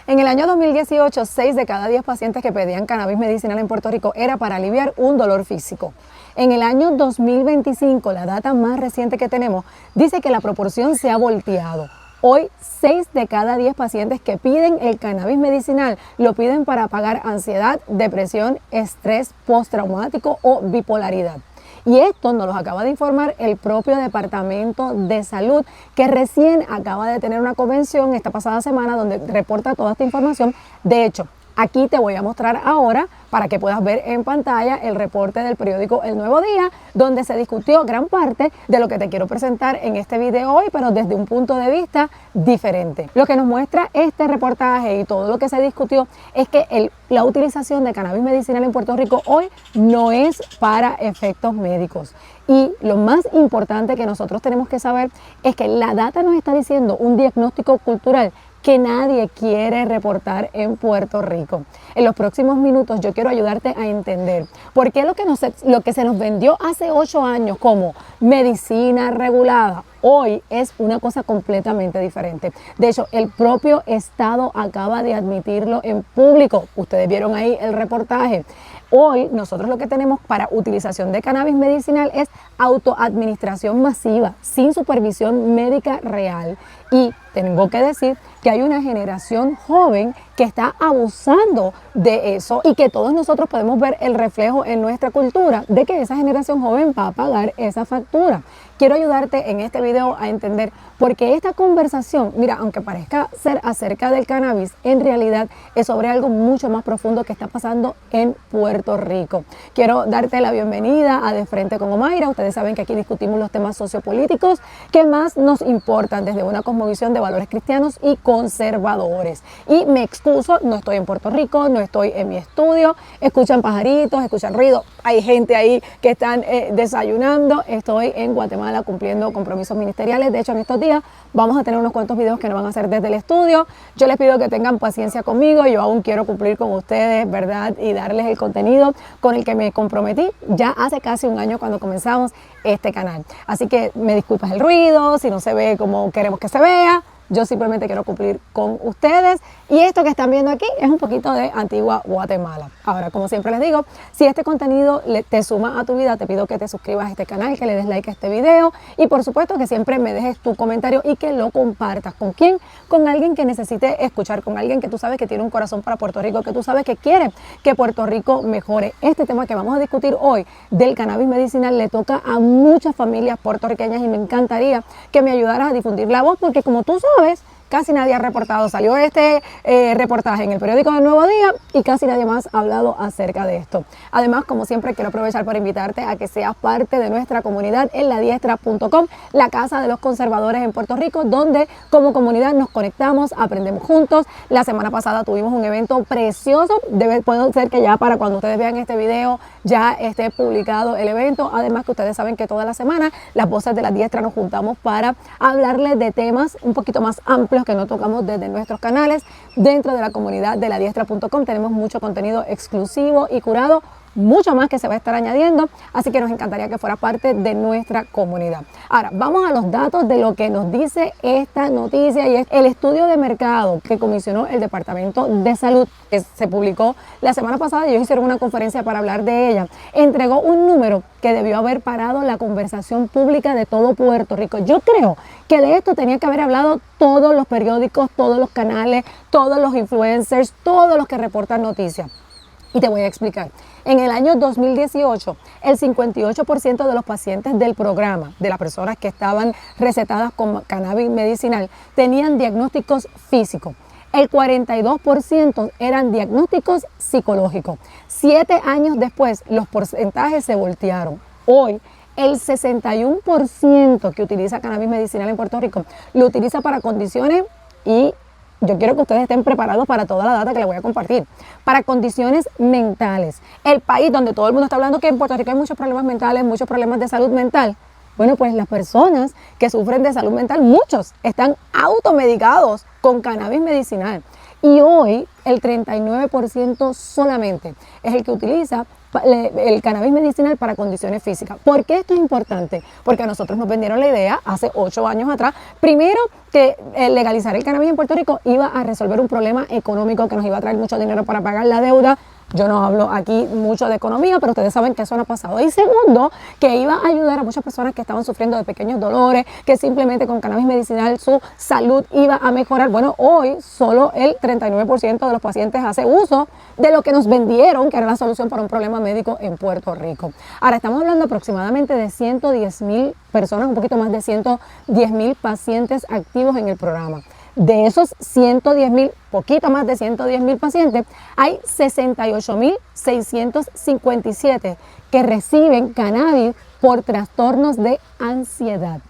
En el año 2018, 6 de cada 10 pacientes que pedían cannabis medicinal en Puerto Rico era para aliviar un dolor físico. En el año 2025, la data más reciente que tenemos, dice que la proporción se ha volteado. Hoy, 6 de cada 10 pacientes que piden el cannabis medicinal lo piden para apagar ansiedad, depresión, estrés postraumático o bipolaridad. Y esto nos lo acaba de informar el propio Departamento de Salud, que recién acaba de tener una convención esta pasada semana donde reporta toda esta información. De hecho, aquí te voy a mostrar ahora para que puedas ver en pantalla el reporte del periódico El Nuevo Día, donde se discutió gran parte de lo que te quiero presentar en este video hoy, pero desde un punto de vista diferente. Lo que nos muestra este reportaje y todo lo que se discutió es que la utilización de cannabis medicinal en Puerto Rico hoy no es para efectos médicos. Y lo más importante que nosotros tenemos que saber es que la data nos está diciendo un diagnóstico cultural que nadie quiere reportar en Puerto Rico. En los próximos minutos yo quiero ayudarte a entender por qué lo que se nos vendió hace 8 años como medicina regulada, hoy es una cosa completamente diferente. De hecho, el propio Estado acaba de admitirlo en público. Ustedes vieron ahí el reportaje. Hoy nosotros lo que tenemos para utilización de cannabis medicinal es autoadministración masiva, sin supervisión médica real. Y tengo que decir que hay una generación joven que está abusando de eso y que todos nosotros podemos ver el reflejo en nuestra cultura de que esa generación joven va a pagar esa factura. Quiero ayudarte en este video a entender por qué esta conversación, mira, aunque parezca ser acerca del cannabis, en realidad es sobre algo mucho más profundo que está pasando en Puerto Rico. Quiero darte la bienvenida a De Frente con Omaira. Ustedes saben que aquí discutimos los temas sociopolíticos que más nos importan desde una cosmovisión de valores cristianos y conservadores. Y me excuso, no estoy en Puerto Rico, no estoy en mi estudio, escuchan pajaritos, escuchan ruido, hay gente ahí que están desayunando. Estoy en Guatemala cumpliendo compromisos ministeriales. De hecho, en estos días vamos a tener unos cuantos videos que nos van a hacer desde el estudio. Yo les pido que tengan paciencia conmigo, yo aún quiero cumplir con ustedes, ¿verdad? Y darles el contenido con el que me comprometí ya hace casi un año cuando comenzamos este canal. Así que me disculpas el ruido, si no se ve como queremos que se vea. Yo simplemente quiero cumplir con ustedes. Y esto que están viendo aquí es un poquito de Antigua Guatemala. Ahora, como siempre les digo, si este contenido te suma a tu vida, te pido que te suscribas a este canal, que le des like a este video y por supuesto que siempre me dejes tu comentario y que lo compartas. ¿Con quién? Con alguien que necesite escuchar, con alguien que tú sabes que tiene un corazón para Puerto Rico, que tú sabes que quiere que Puerto Rico mejore. Este tema que vamos a discutir hoy del cannabis medicinal le toca a muchas familias puertorriqueñas y me encantaría que me ayudaras a difundir la voz porque, como tú sabes, casi nadie ha reportado. Salió este reportaje en el periódico del Nuevo Día y casi nadie más ha hablado acerca de esto. Además, como siempre, quiero aprovechar para invitarte a que seas parte de nuestra comunidad en ladiestra.com, la casa de los conservadores en Puerto Rico, donde como comunidad nos conectamos, aprendemos juntos. La semana pasada tuvimos un evento precioso. Puede ser que ya para cuando ustedes vean este video ya esté publicado el evento. Además que ustedes saben que toda la semana las voces de La Diestra nos juntamos para hablarles de temas un poquito más amplios que no tocamos desde nuestros canales. Dentro de la comunidad de ladiestra.com tenemos mucho contenido exclusivo y curado, mucho más que se va a estar añadiendo, así que nos encantaría que fuera parte de nuestra comunidad. Ahora, vamos a los datos de lo que nos dice esta noticia y es el estudio de mercado que comisionó el Departamento de Salud, que se publicó la semana pasada y ellos hicieron una conferencia para hablar de ella. Entregó un número que debió haber parado la conversación pública de todo Puerto Rico. Yo creo que de esto tenía que haber hablado todos los periódicos, todos los canales, todos los influencers, todos los que reportan noticias. Y te voy a explicar. En el año 2018, el 58% de los pacientes del programa, de las personas que estaban recetadas con cannabis medicinal, tenían diagnósticos físicos. El 42% eran diagnósticos psicológicos. 7 años después, los porcentajes se voltearon. Hoy, el 61% que utiliza cannabis medicinal en Puerto Rico lo utiliza para condiciones y yo quiero que ustedes estén preparados para toda la data que les voy a compartir. Para condiciones mentales. El país donde todo el mundo está hablando que en Puerto Rico hay muchos problemas mentales, muchos problemas de salud mental. Bueno, pues las personas que sufren de salud mental, muchos están automedicados con cannabis medicinal. Y hoy el 39% solamente es el que utiliza el cannabis medicinal para condiciones físicas. ¿Por qué esto es importante? Porque a nosotros nos vendieron la idea hace 8 años atrás, primero que legalizar el cannabis en Puerto Rico iba a resolver un problema económico que nos iba a traer mucho dinero para pagar la deuda. Yo no hablo aquí mucho de economía, pero ustedes saben que eso no ha pasado. Y segundo, que iba a ayudar a muchas personas que estaban sufriendo de pequeños dolores, que simplemente con cannabis medicinal su salud iba a mejorar. Bueno, hoy solo el 39% de los pacientes hace uso de lo que nos vendieron, que era la solución para un problema médico en Puerto Rico. Ahora, estamos hablando aproximadamente de 110,000 personas, un poquito más de 110,000 pacientes activos en el programa. De esos 110,000, poquito más de 110,000 pacientes, hay 68,657 que reciben cannabis por trastornos de ansiedad,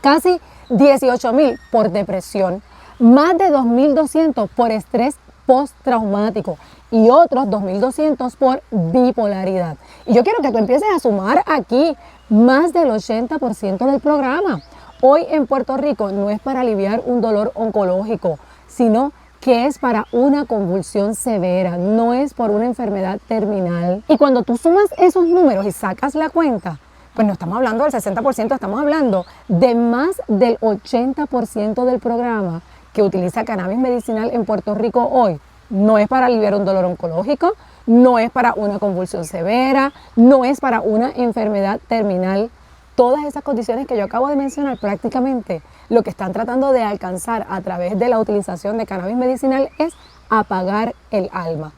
casi 18,000 por depresión, más de 2,200 por estrés postraumático y otros 2,200 por bipolaridad. Y yo quiero que tú empieces a sumar aquí más del 80% del programa. Hoy en Puerto Rico no es para aliviar un dolor oncológico, sino que es para una convulsión severa, no es por una enfermedad terminal. Y cuando tú sumas esos números y sacas la cuenta, pues no estamos hablando del 60%, estamos hablando de más del 80% del programa que utiliza cannabis medicinal en Puerto Rico hoy. No es para aliviar un dolor oncológico, no es para una convulsión severa, no es para una enfermedad terminal. Todas esas condiciones que yo acabo de mencionar, prácticamente lo que están tratando de alcanzar a través de la utilización de cannabis medicinal es apagar el alma.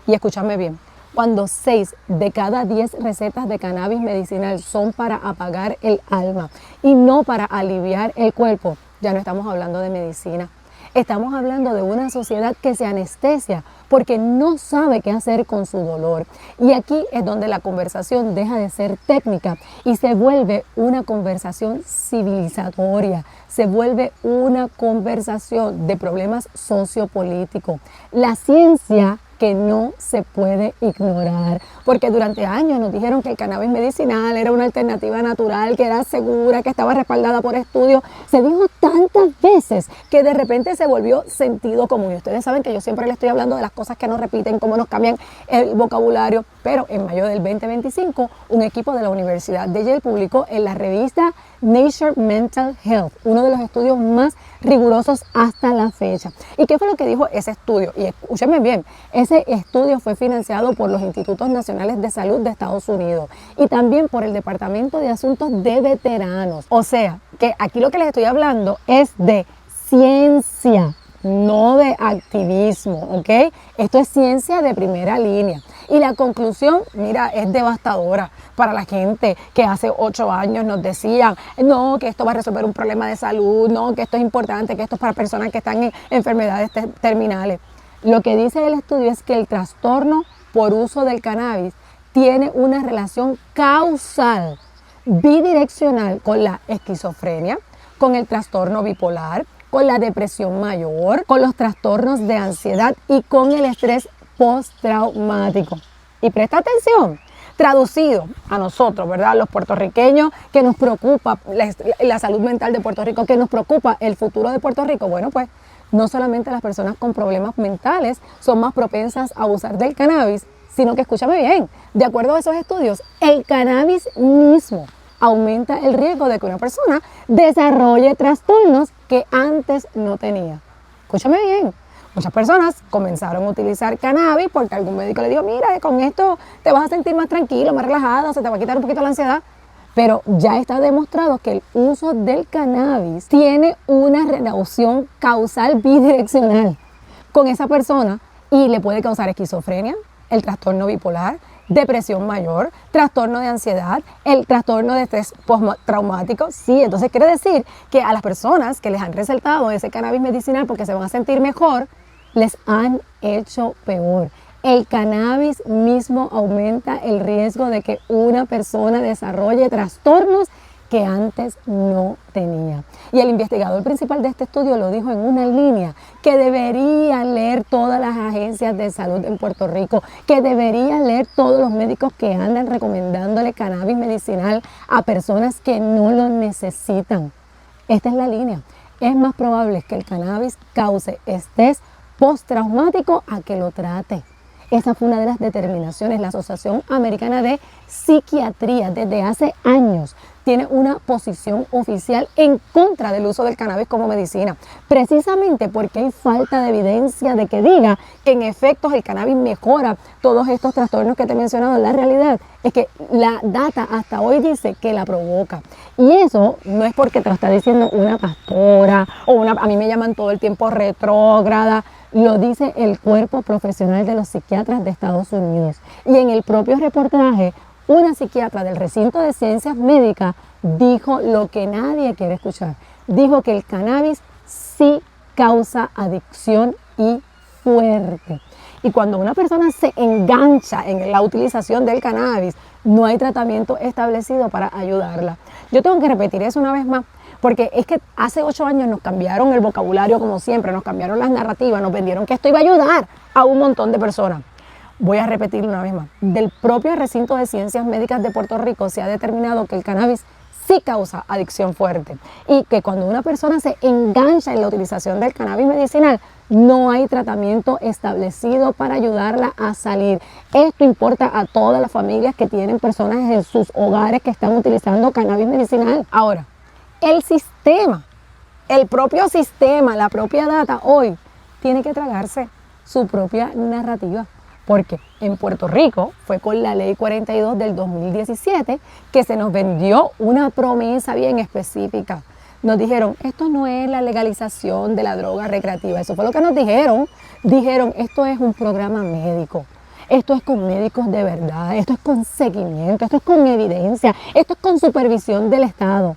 Y escúchame bien, cuando 6 de cada 10 recetas de cannabis medicinal son para apagar el alma y no para aliviar el cuerpo, ya no estamos hablando de medicina. Estamos hablando de una sociedad que se anestesia porque no sabe qué hacer con su dolor. Y aquí es donde la conversación deja de ser técnica y se vuelve una conversación civilizatoria, se vuelve una conversación de problemas sociopolíticos. La ciencia que no se puede ignorar, porque durante años nos dijeron que el cannabis medicinal era una alternativa natural, que era segura, que estaba respaldada por estudios. Se dijo tantas veces que de repente se volvió sentido común. Y ustedes saben que yo siempre les estoy hablando de las cosas que nos repiten, cómo nos cambian el vocabulario, pero en mayo del 2025 un equipo de la Universidad de Yale publicó en la revista Nature Mental Health, uno de los estudios más rigurosos hasta la fecha. ¿Y qué fue lo que dijo ese estudio? Y escúchenme bien, ese estudio fue financiado por los Institutos Nacionales de Salud de Estados Unidos y también por el Departamento de Asuntos de Veteranos. O sea, que aquí lo que les estoy hablando es de ciencia, no de activismo, ¿ok? Esto es ciencia de primera línea. Y la conclusión, mira, es devastadora para la gente que hace 8 años nos decían, no, que esto va a resolver un problema de salud, no, que esto es importante, que esto es para personas que están en enfermedades terminales. Lo que dice el estudio es que el trastorno por uso del cannabis tiene una relación causal, bidireccional con la esquizofrenia, con el trastorno bipolar, con la depresión mayor, con los trastornos de ansiedad y con el estrés postraumático. Y presta atención, traducido a nosotros, ¿verdad? Los puertorriqueños, que nos preocupa la salud mental de Puerto Rico, que nos preocupa el futuro de Puerto Rico. Bueno, pues no solamente las personas con problemas mentales son más propensas a abusar del cannabis, sino que, escúchame bien, de acuerdo a esos estudios, el cannabis mismo aumenta el riesgo de que una persona desarrolle trastornos que antes no tenía. Escúchame bien, muchas personas comenzaron a utilizar cannabis porque algún médico le dijo, mira, con esto te vas a sentir más tranquilo, más relajado, se te va a quitar un poquito la ansiedad. Pero ya está demostrado que el uso del cannabis tiene una relación causal bidireccional con esa persona y le puede causar esquizofrenia, el trastorno bipolar, depresión mayor, trastorno de ansiedad, el trastorno de estrés postraumático. Sí, entonces quiere decir que a las personas que les han recetado ese cannabis medicinal porque se van a sentir mejor, les han hecho peor. El cannabis mismo aumenta el riesgo de que una persona desarrolle trastornos que antes no tenía. Y el investigador principal de este estudio lo dijo en una línea que deberían leer todas las agencias de salud en Puerto Rico, que deberían leer todos los médicos que andan recomendándole cannabis medicinal a personas que no lo necesitan. Esta es la línea. Es más probable que el cannabis cause estrés postraumático a que lo trate. Esa fue una de las determinaciones. La Asociación Americana de Psiquiatría desde hace años tiene una posición oficial en contra del uso del cannabis como medicina, precisamente porque hay falta de evidencia de que diga que en efecto el cannabis mejora todos estos trastornos que te he mencionado. La realidad es que la data hasta hoy dice que la provoca, y eso no es porque te lo está diciendo una pastora o a mí me llaman todo el tiempo retrógrada. Lo dice el cuerpo profesional de los psiquiatras de Estados Unidos. Y en el propio reportaje, una psiquiatra del recinto de ciencias médicas dijo lo que nadie quiere escuchar. Dijo que el cannabis sí causa adicción y fuerte. Y cuando una persona se engancha en la utilización del cannabis, no hay tratamiento establecido para ayudarla. Yo tengo que repetir eso una vez más, porque es que hace 8 años nos cambiaron el vocabulario como siempre, nos cambiaron las narrativas, nos vendieron que esto iba a ayudar a un montón de personas. Voy a repetirlo una vez más. Del propio recinto de ciencias médicas de Puerto Rico se ha determinado que el cannabis sí causa adicción fuerte y que cuando una persona se engancha en la utilización del cannabis medicinal, no hay tratamiento establecido para ayudarla a salir. Esto importa a todas las familias que tienen personas en sus hogares que están utilizando cannabis medicinal. Ahora, el sistema, el propio sistema, la propia data hoy tiene que tragarse su propia narrativa. Porque en Puerto Rico fue con la ley 42 del 2017 que se nos vendió una promesa bien específica. Nos dijeron, esto no es la legalización de la droga recreativa. Eso fue lo que nos dijeron. Dijeron, esto es un programa médico. Esto es con médicos de verdad. Esto es con seguimiento. Esto es con evidencia. Esto es con supervisión del Estado.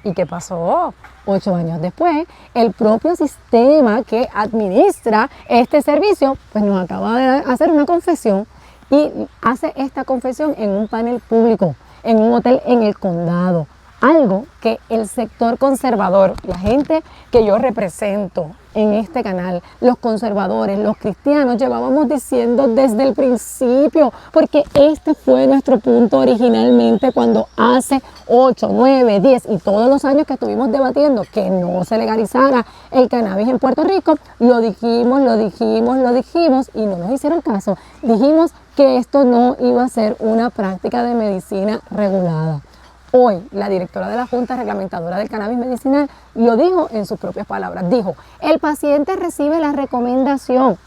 ¿Y qué pasó? 8 años después, el propio sistema que administra este servicio, pues nos acaba de hacer una confesión, y hace esta confesión en un panel público, en un hotel en el condado. Algo que el sector conservador, la gente que yo represento en este canal, los conservadores, los cristianos, llevábamos diciendo desde el principio, porque este fue nuestro punto originalmente cuando hace 8, 9, 10 y todos los años que estuvimos debatiendo que no se legalizara el cannabis en Puerto Rico, lo dijimos y no nos hicieron caso. Dijimos que esto no iba a ser una práctica de medicina regulada. Hoy, la directora de la Junta Reglamentadora del Cannabis Medicinal lo dijo en sus propias palabras. Dijo, el paciente recibe la recomendación,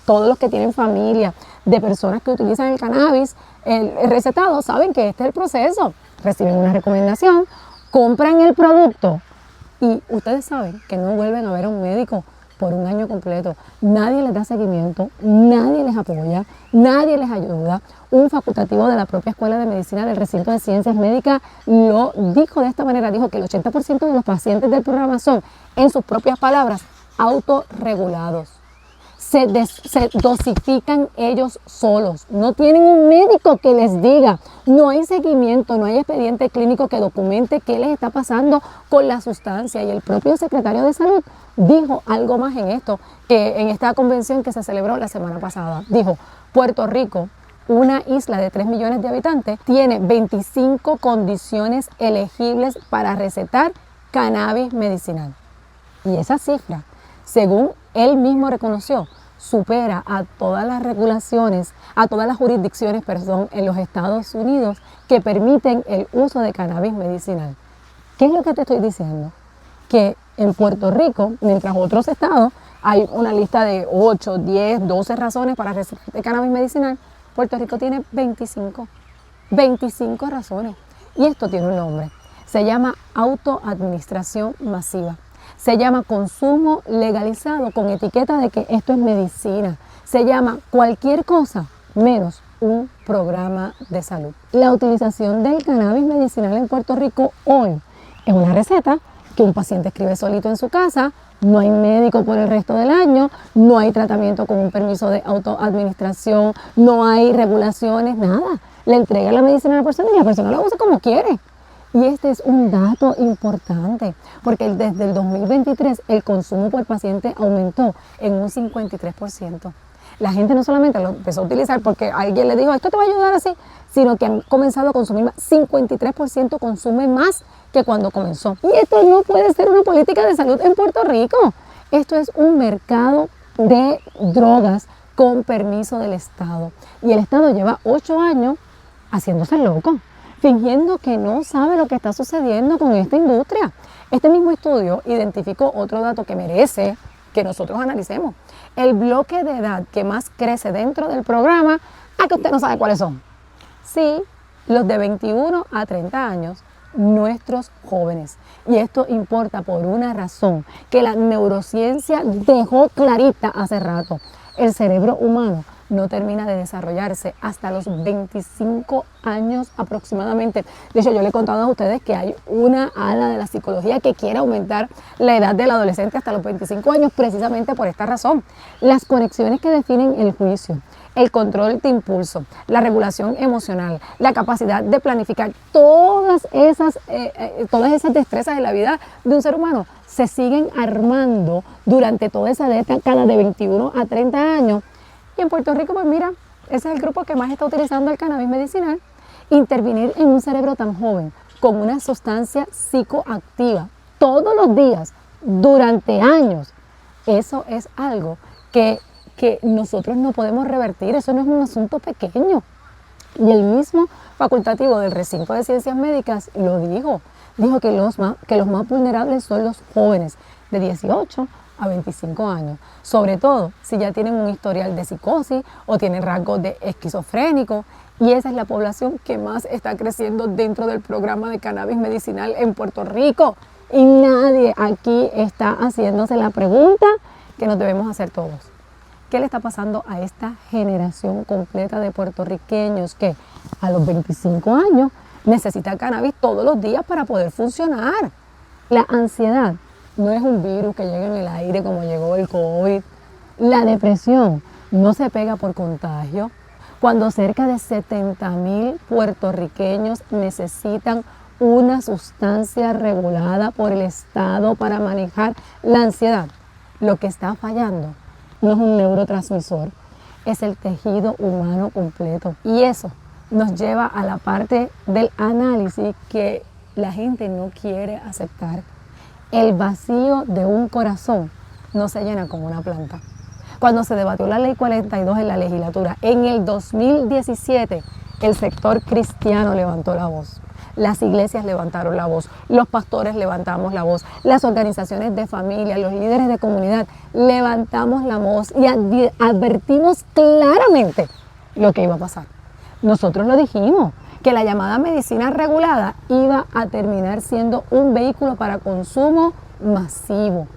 todos los que tienen familia de personas que utilizan el cannabis, el recetado, saben que este es el proceso. Reciben una recomendación, compran el producto y ustedes saben que no vuelven a ver a un médico por un año completo. Nadie les da seguimiento, nadie les apoya, nadie les ayuda. Un facultativo de la propia Escuela de Medicina del Recinto de Ciencias Médicas lo dijo de esta manera, dijo que el 80% de los pacientes del programa son, en sus propias palabras, autorregulados. Se dosifican ellos solos, no tienen un médico que les diga, no hay seguimiento, no hay expediente clínico que documente qué les está pasando con la sustancia. Y el propio secretario de Salud dijo algo más en esto, que en esta convención que se celebró la semana pasada. Dijo, Puerto Rico, una isla de 3 millones de habitantes, tiene 25 condiciones elegibles para recetar cannabis medicinal. Y esa cifra, según él mismo reconoció, supera a todas las regulaciones, a todas las jurisdicciones, en los Estados Unidos que permiten el uso de cannabis medicinal. ¿Qué es lo que te estoy diciendo? Que en Puerto Rico, mientras otros estados, hay una lista de 8, 10, 12 razones para recetar cannabis medicinal, Puerto Rico tiene 25 razones. Y esto tiene un nombre. Se llama autoadministración masiva. Se llama consumo legalizado con etiqueta de que esto es medicina. Se llama cualquier cosa menos un programa de salud. La utilización del cannabis medicinal en Puerto Rico hoy es una receta que un paciente escribe solito en su casa, no hay médico por el resto del año, no hay tratamiento con un permiso de autoadministración, no hay regulaciones, nada. Le entrega la medicina a la persona y la persona la usa como quiere. Y este es un dato importante, porque desde el 2023 el consumo por paciente aumentó en un 53%. La gente no solamente lo empezó a utilizar porque alguien le dijo, esto te va a ayudar así, sino que han comenzado a consumir más. 53% consume más que cuando comenzó. Y esto no puede ser una política de salud en Puerto Rico. Esto es un mercado de drogas con permiso del Estado. Y el Estado lleva 8 años haciéndose loco, fingiendo que no sabe lo que está sucediendo con esta industria. Este mismo estudio identificó otro dato que merece que nosotros analicemos. El bloque de edad que más crece dentro del programa, que usted no sabe cuáles son. Sí, los de 21 a 30 años, nuestros jóvenes. Y esto importa por una razón que la neurociencia dejó clarita hace rato. El cerebro humano no termina de desarrollarse hasta los 25 años aproximadamente. De hecho, yo le he contado a ustedes que hay una ala de la psicología que quiere aumentar la edad del adolescente hasta los 25 años precisamente por esta razón. Las conexiones que definen el juicio, el control de impulso, la regulación emocional, la capacidad de planificar, todas esas destrezas de la vida de un ser humano se siguen armando durante toda esa década de 21 a 30 años. Y en Puerto Rico, pues mira, ese es el grupo que más está utilizando el cannabis medicinal. Intervenir en un cerebro tan joven con una sustancia psicoactiva todos los días, durante años, eso es algo que nosotros no podemos revertir. Eso no es un asunto pequeño. Y el mismo facultativo del recinto de ciencias médicas lo dijo que los más vulnerables son los jóvenes de 18 a 25 años, sobre todo si ya tienen un historial de psicosis o tienen rasgos de esquizofrénico, y esa es la población que más está creciendo dentro del programa de cannabis medicinal en Puerto Rico. Y nadie aquí está haciéndose la pregunta que nos debemos hacer todos. ¿Qué le está pasando a esta generación completa de puertorriqueños que a los 25 años necesita cannabis todos los días para poder funcionar? La ansiedad no es un virus que llega en el aire como llegó el COVID. La depresión no se pega por contagio. Cuando cerca de 70,000 puertorriqueños necesitan una sustancia regulada por el Estado para manejar la ansiedad, lo que está fallando no es un neurotransmisor, es el tejido humano completo. Y eso nos lleva a la parte del análisis que la gente no quiere aceptar. El vacío de un corazón no se llena con una planta. Cuando se debatió la Ley 42 en la legislatura, en el 2017, el sector cristiano levantó la voz. Las iglesias levantaron la voz, los pastores levantamos la voz, las organizaciones de familia, los líderes de comunidad levantamos la voz y advertimos claramente lo que iba a pasar. Nosotros lo dijimos, que la llamada medicina regulada iba a terminar siendo un vehículo para consumo masivo.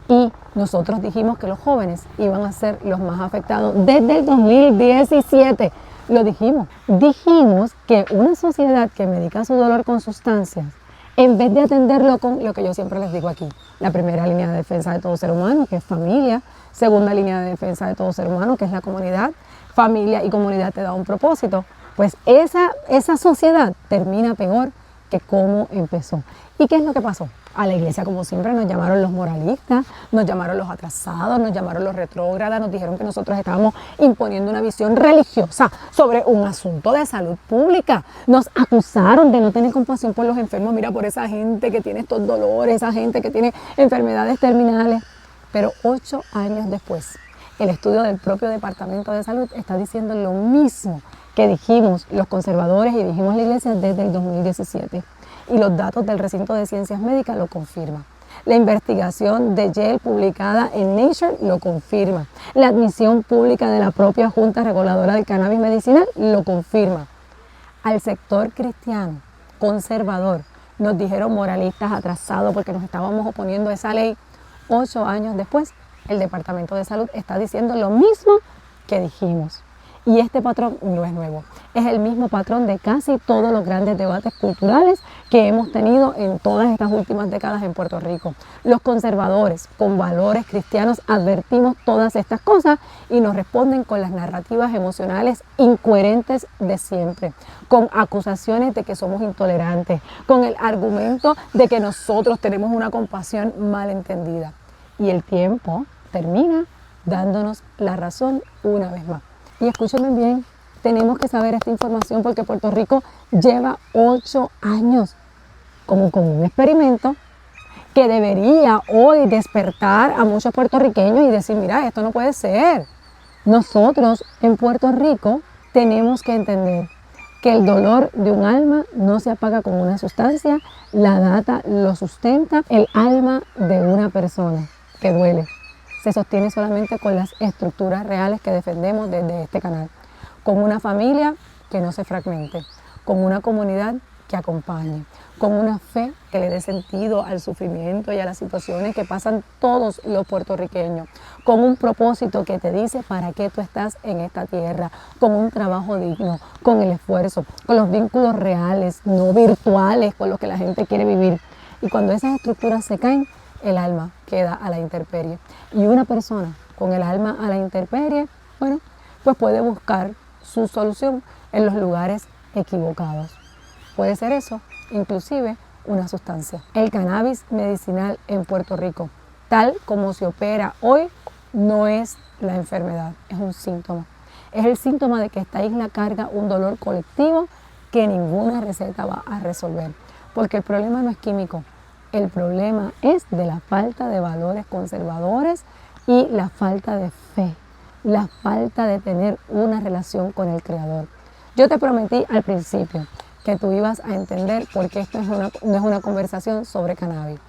Y nosotros dijimos que los jóvenes iban a ser los más afectados desde el 2017. Lo dijimos. Dijimos que una sociedad que medica su dolor con sustancias, en vez de atenderlo con lo que yo siempre les digo aquí, la primera línea de defensa de todo ser humano, que es familia, segunda línea de defensa de todo ser humano, que es la comunidad, familia y comunidad te da un propósito, pues esa sociedad termina peor que cómo empezó. ¿Y qué es lo que pasó? A la iglesia, como siempre, nos llamaron los moralistas, nos llamaron los atrasados, nos llamaron los retrógradas, nos dijeron que nosotros estábamos imponiendo una visión religiosa sobre un asunto de salud pública. Nos acusaron de no tener compasión por los enfermos. Mira, por esa gente que tiene estos dolores, esa gente que tiene enfermedades terminales. Pero 8 años después, el estudio del propio Departamento de Salud está diciendo lo mismo que dijimos los conservadores y dijimos la iglesia desde el 2017. Y los datos del recinto de ciencias médicas lo confirman. La investigación de Yale publicada en Nature lo confirma. La admisión pública de la propia Junta Reguladora del Cannabis Medicinal lo confirma. Al sector cristiano, conservador, nos dijeron moralistas atrasados porque nos estábamos oponiendo a esa ley. 8 años después, el Departamento de Salud está diciendo lo mismo que dijimos. Y este patrón no es nuevo, es el mismo patrón de casi todos los grandes debates culturales que hemos tenido en todas estas últimas décadas en Puerto Rico. Los conservadores con valores cristianos advertimos todas estas cosas y nos responden con las narrativas emocionales incoherentes de siempre, con acusaciones de que somos intolerantes, con el argumento de que nosotros tenemos una compasión malentendida. Y el tiempo termina dándonos la razón una vez más. Y escúchenme bien, tenemos que saber esta información porque Puerto Rico lleva 8 años como con un experimento que debería hoy despertar a muchos puertorriqueños y decir, mira, esto no puede ser. Nosotros en Puerto Rico tenemos que entender que el dolor de un alma no se apaga con una sustancia, la data lo sustenta, el alma de una persona que duele se sostiene solamente con las estructuras reales que defendemos desde este canal, con una familia que no se fragmente, con una comunidad que acompañe, con una fe que le dé sentido al sufrimiento y a las situaciones que pasan todos los puertorriqueños, con un propósito que te dice para qué tú estás en esta tierra, con un trabajo digno, con el esfuerzo, con los vínculos reales, no virtuales, con los que la gente quiere vivir. Y cuando esas estructuras se caen, el alma queda a la intemperie. Y una persona con el alma a la intemperie, bueno, pues puede buscar su solución en los lugares equivocados. Puede ser eso, inclusive una sustancia. El cannabis medicinal en Puerto Rico, tal como se opera hoy, no es la enfermedad, es un síntoma. Es el síntoma de que esta isla carga un dolor colectivo que ninguna receta va a resolver. Porque el problema no es químico, el problema es de la falta de valores conservadores y la falta de fe, la falta de tener una relación con el Creador. Yo te prometí al principio que tú ibas a entender por qué esto no es una conversación sobre cannabis.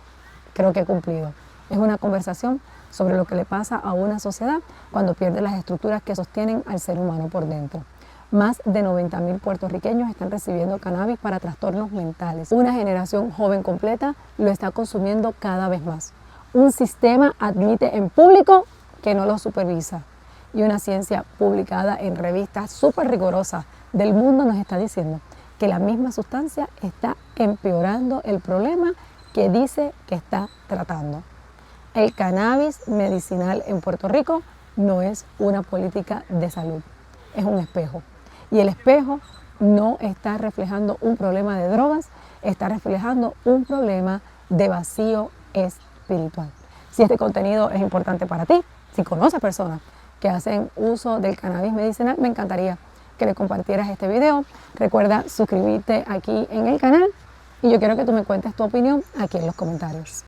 Creo que he cumplido. Es una conversación sobre lo que le pasa a una sociedad cuando pierde las estructuras que sostienen al ser humano por dentro. Más de 90.000 puertorriqueños están recibiendo cannabis para trastornos mentales. Una generación joven completa lo está consumiendo cada vez más. Un sistema admite en público que no lo supervisa. Y una ciencia publicada en revistas súper rigurosas del mundo nos está diciendo que la misma sustancia está empeorando el problema que dice que está tratando. El cannabis medicinal en Puerto Rico no es una política de salud, es un espejo. Y el espejo no está reflejando un problema de drogas, está reflejando un problema de vacío espiritual. Si este contenido es importante para ti, si conoces personas que hacen uso del cannabis medicinal, me encantaría que le compartieras este video. Recuerda suscribirte aquí en el canal y yo quiero que tú me cuentes tu opinión aquí en los comentarios.